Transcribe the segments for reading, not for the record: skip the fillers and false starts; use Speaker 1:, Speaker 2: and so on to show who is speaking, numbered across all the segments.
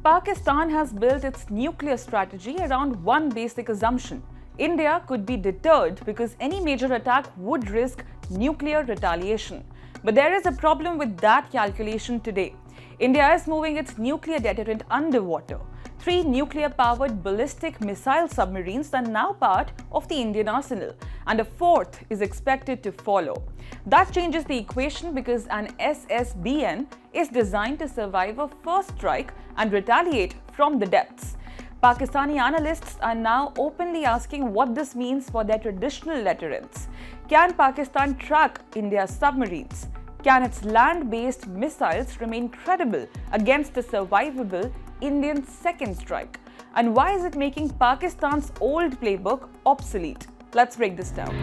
Speaker 1: Pakistan has built its nuclear strategy around one basic assumption. India could be deterred because any major attack would risk nuclear retaliation. But there is a problem with that calculation today. India is moving its nuclear deterrent underwater. 3 nuclear-powered ballistic missile submarines are now part of the Indian arsenal, and a 4th is expected to follow. That changes the equation because an SSBN is designed to survive a first strike and retaliate from the depths. Pakistani analysts are now openly asking what this means for their traditional deterrents. Can Pakistan track India's submarines? Can its land-based missiles remain credible against the survivable Indian second strike? And why is it making Pakistan's old playbook obsolete? Let's break this down.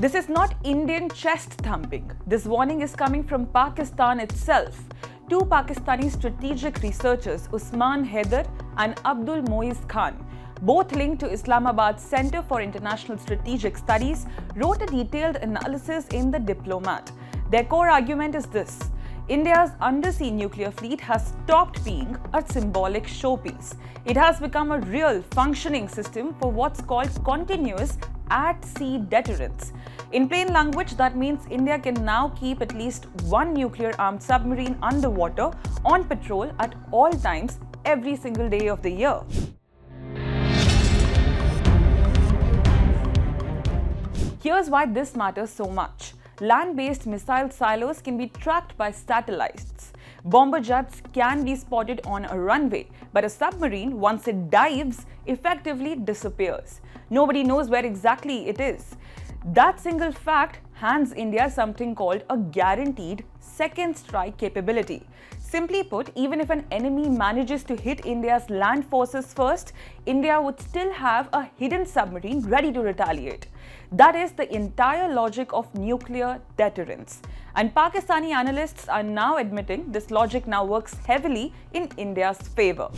Speaker 1: This is not Indian chest thumping. This warning is coming from Pakistan itself. 2 Pakistani strategic researchers, Usman Haider and Abdul Moiz, both linked to Islamabad's Center for International Strategic Studies, wrote a detailed analysis in the Diplomat. Their core argument is this: India's undersea nuclear fleet has stopped being a symbolic showpiece. It has become a real functioning system for what's called continuous at-sea deterrence. In plain language, that means India can now keep at least one nuclear-armed submarine underwater on patrol at all times, every single day of the year. Here's why this matters so much. Land-based missile silos can be tracked by satellites. Bomber jets can be spotted on a runway, but a submarine, once it dives, effectively disappears. Nobody knows where exactly it is. That single fact hands India something called a guaranteed second strike capability. Simply put, even if an enemy manages to hit India's land forces first, India would still have a hidden submarine ready to retaliate. That is the entire logic of nuclear deterrence. And Pakistani analysts are now admitting this logic now works heavily in India's favor.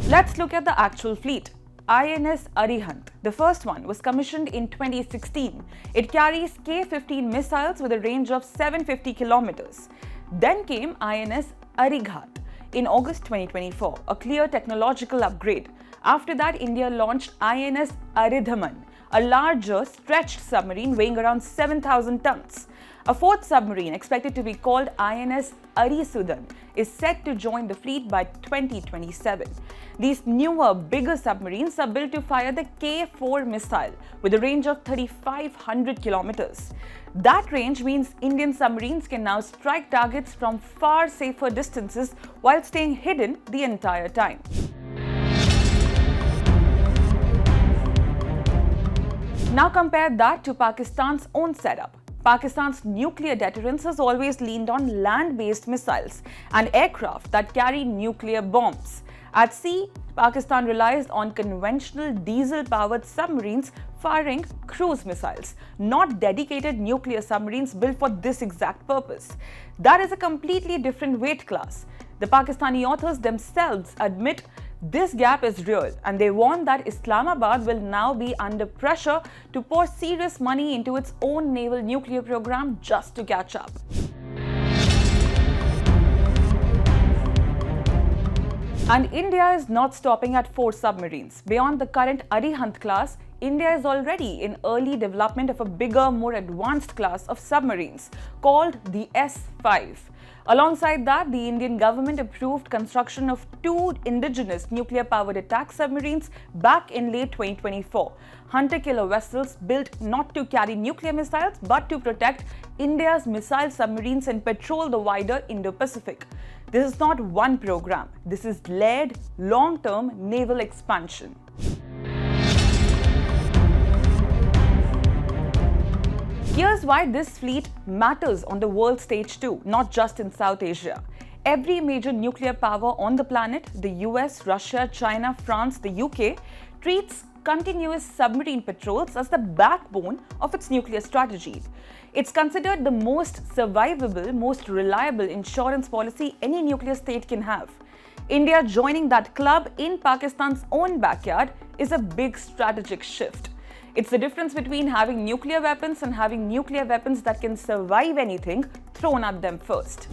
Speaker 1: Let's look at the actual fleet. INS Arihant, the first one, was commissioned in 2016. It carries K-15 missiles with a range of 750 kilometers. Then came INS Arihant in August 2024, a clear technological upgrade. After that, India launched INS Aridhaman, a larger, stretched submarine weighing around 7,000 tons. A 4th submarine, expected to be called INS Arihant, is set to join the fleet by 2027. These newer, bigger submarines are built to fire the K-4 missile with a range of 3,500 kilometers. That range means Indian submarines can now strike targets from far safer distances while staying hidden the entire time. Now compare that to Pakistan's own setup. Pakistan's nuclear deterrence has always leaned on land-based missiles and aircraft that carry nuclear bombs. At sea, Pakistan relies on conventional diesel-powered submarines firing cruise missiles, not dedicated nuclear submarines built for this exact purpose. That is a completely different weight class. The Pakistani authors themselves admit this gap is real, and they warn that Islamabad will now be under pressure to pour serious money into its own naval nuclear program just to catch up. And India is not stopping at 4 submarines. Beyond the current Arihant class, India is already in early development of a bigger, more advanced class of submarines called the S5. Alongside that, the Indian government approved construction of 2 indigenous nuclear-powered attack submarines back in late 2024. Hunter-killer vessels built not to carry nuclear missiles but to protect India's missile submarines and patrol the wider Indo-Pacific. This is not one program. This is layered, long-term naval expansion. Here's why this fleet matters on the world stage too, not just in South Asia. Every major nuclear power on the planet, the US, Russia, China, France, the UK, treats continuous submarine patrols as the backbone of its nuclear strategy. It's considered the most survivable, most reliable insurance policy any nuclear state can have. India joining that club in Pakistan's own backyard is a big strategic shift. It's the difference between having nuclear weapons and having nuclear weapons that can survive anything thrown at them first.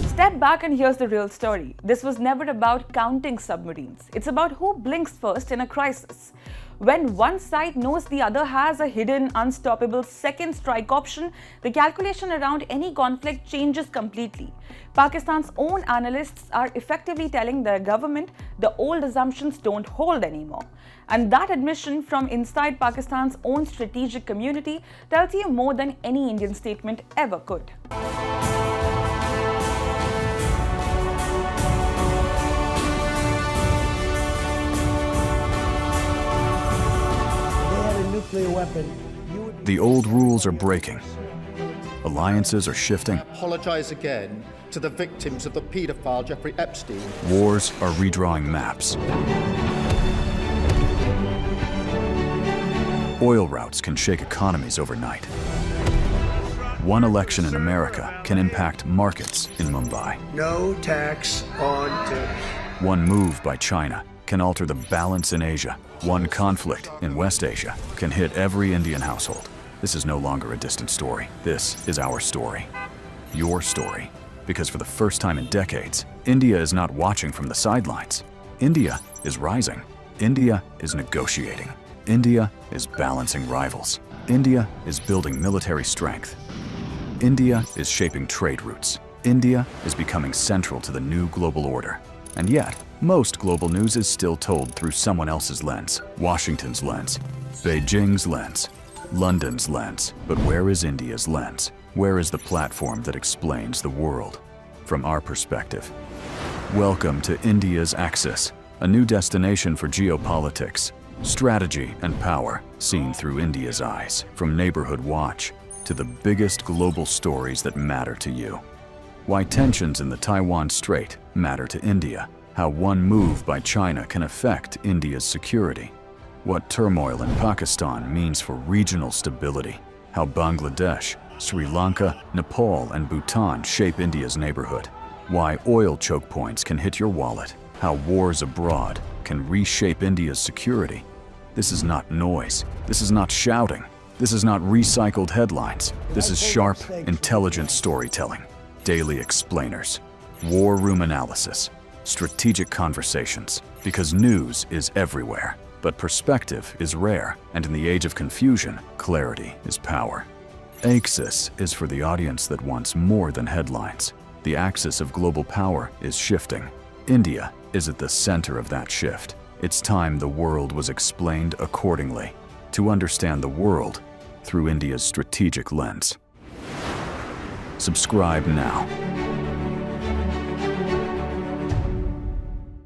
Speaker 1: Step back and here's the real story. This was never about counting submarines. It's about who blinks first in a crisis. When one side knows the other has a hidden, unstoppable second strike option, the calculation around any conflict changes completely. Pakistan's own analysts are effectively telling their government the old assumptions don't hold anymore. And that admission from inside Pakistan's own strategic community tells you more than any Indian statement ever could.
Speaker 2: The old rules are breaking. Alliances are shifting.
Speaker 3: Apologize again to the victims of the paedophile Jeffrey Epstein.
Speaker 2: Wars are redrawing maps. Oil routes can shake economies overnight. One election in America can impact markets in Mumbai.
Speaker 4: No tax on tips.
Speaker 2: One move by China can alter the balance in Asia. One conflict in West Asia can hit every Indian household. This is no longer a distant story. This is our story. Your story. Because for the first time in decades, India is not watching from the sidelines. India is rising. India is negotiating. India is balancing rivals. India is building military strength. India is shaping trade routes. India is becoming central to the new global order. And yet, most global news is still told through someone else's lens. Washington's lens, Beijing's lens, London's lens. But where is India's lens? Where is the platform that explains the world from our perspective? Welcome to India's Axis, a new destination for geopolitics, strategy and power seen through India's eyes. From Neighborhood Watch to the biggest global stories that matter to you. Why tensions in the Taiwan Strait matter to India. How one move by China can affect India's security. What turmoil in Pakistan means for regional stability. How Bangladesh, Sri Lanka, Nepal, and Bhutan shape India's neighborhood. Why oil choke points can hit your wallet. How wars abroad can reshape India's security. This is not noise. This is not shouting. This is not recycled headlines. This is sharp, intelligent storytelling. Daily explainers, war room analysis, strategic conversations. Because news is everywhere, but perspective is rare, and in the age of confusion, clarity is power. Axis is for the audience that wants more than headlines. The axis of global power is shifting. India is at the center of that shift. It's time the world was explained accordingly, to understand the world through India's strategic lens. Subscribe now.